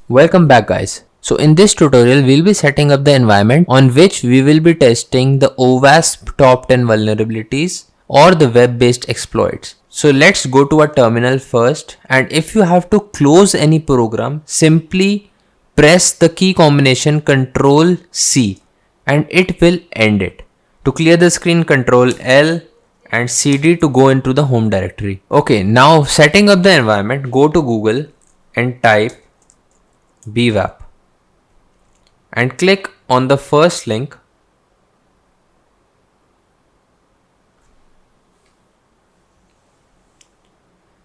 Welcome back guys. So in this tutorial we'll be setting up the environment on which we will be testing the OWASP top 10 vulnerabilities or the web-based exploits. So let's go to our terminal first, and if you have to close any program, simply press the key combination Ctrl C and it will end it. To clear the screen, Ctrl L and CD to go into the home directory. Okay, now setting up the environment, go to Google and type bwap and click on the first link.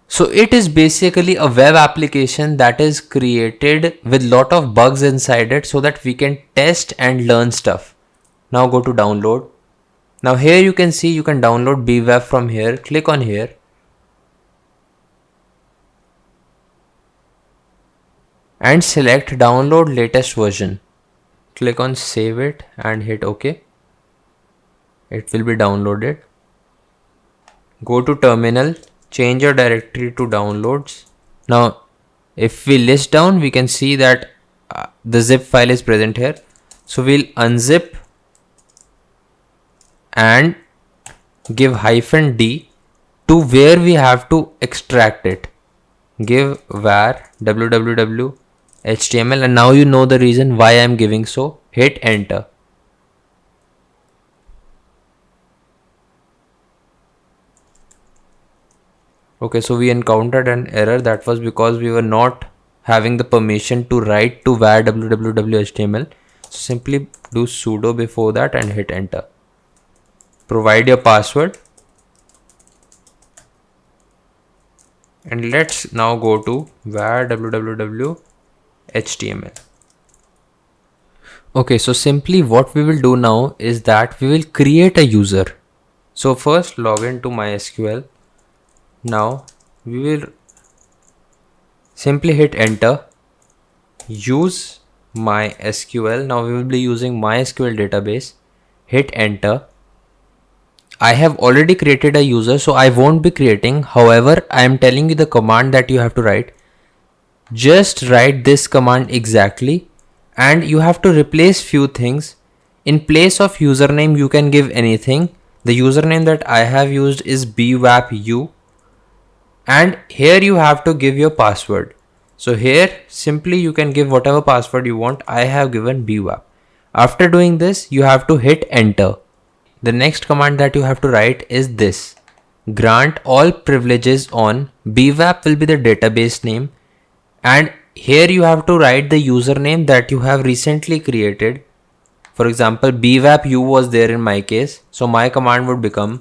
So it is basically a web application that is created with lot of bugs inside it so that we can test and learn stuff. Now go to download. Now here you can see you can download bwap from here. Click on here. And select download latest version. Click on save it and hit OK. It will be downloaded. Go to terminal, change your directory to downloads. Now if we list down, we can see that the zip file is present here. So we'll unzip and give -d to where we have to extract it. Give var www HTML, and now you know the reason why I am giving so. Hit enter. Okay, so we encountered an error. That was because we were not having the permission to write to var www HTML. So simply do sudo before that and hit enter. Provide your password. And let's now go to var www HTML. Okay, so simply what we will do now is that we will create a user. So first log in to MySQL. Now we will simply hit enter. Use MySQL. Now we will be using MySQL database. Hit enter. I have already created a user, so I won't be creating. However, I am telling you the command that you have to write. Just write this command exactly, and you have to replace few things. In place of username, you can give anything. The username that I have used is bwapu, and here you have to give your password. So here simply you can give whatever password you want. I have given bwap. After doing this, you have to hit enter. The next command that you have to write is this: grant all privileges on bwap will be the database name, and here you have to write the username that you have recently created. For example, bwapu was there in my case, so my command would become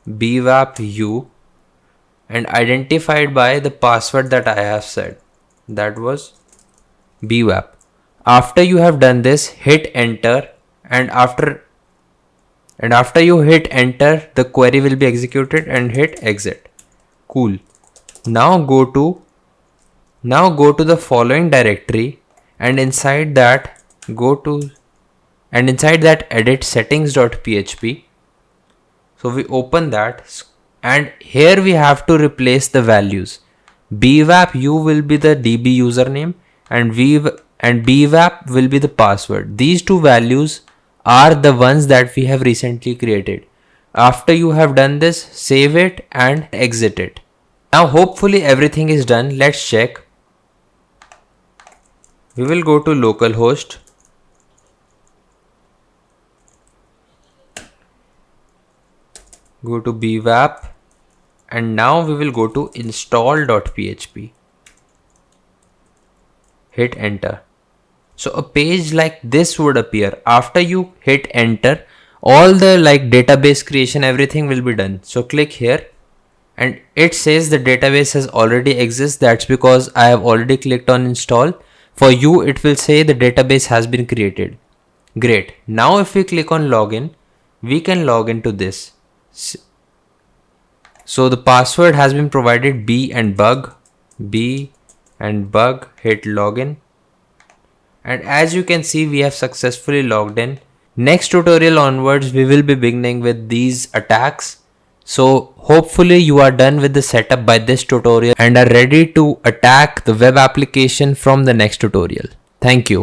bwapu and identified by the password that I have said, that was bwap. After you have done this, hit enter, and after you hit enter, the query will be executed, and hit exit. Cool. Now go to the following directory, and inside that edit settings.php. So we open that, and here we have to replace the values. bwapu will be the DB username, and bwap will be the password. These two values are the ones that we have recently created. After you have done this, save it and exit it. Now hopefully everything is done. Let's check. We will go to localhost. Go to bwap, and now we will go to install.php. Hit enter. So a page like this would appear. After you hit enter, all the database creation, everything will be done. So click here, and it says the database has already exists. That's because I have already clicked on install. For you, it will say the database has been created. Great. Now if we click on login, we can log into this. So the password has been provided, b and bug. Hit login. And as you can see, we have successfully logged in. Next tutorial onwards, we will be beginning with these attacks. So hopefully you are done with the setup by this tutorial and are ready to attack the web application from the next tutorial. Thank you.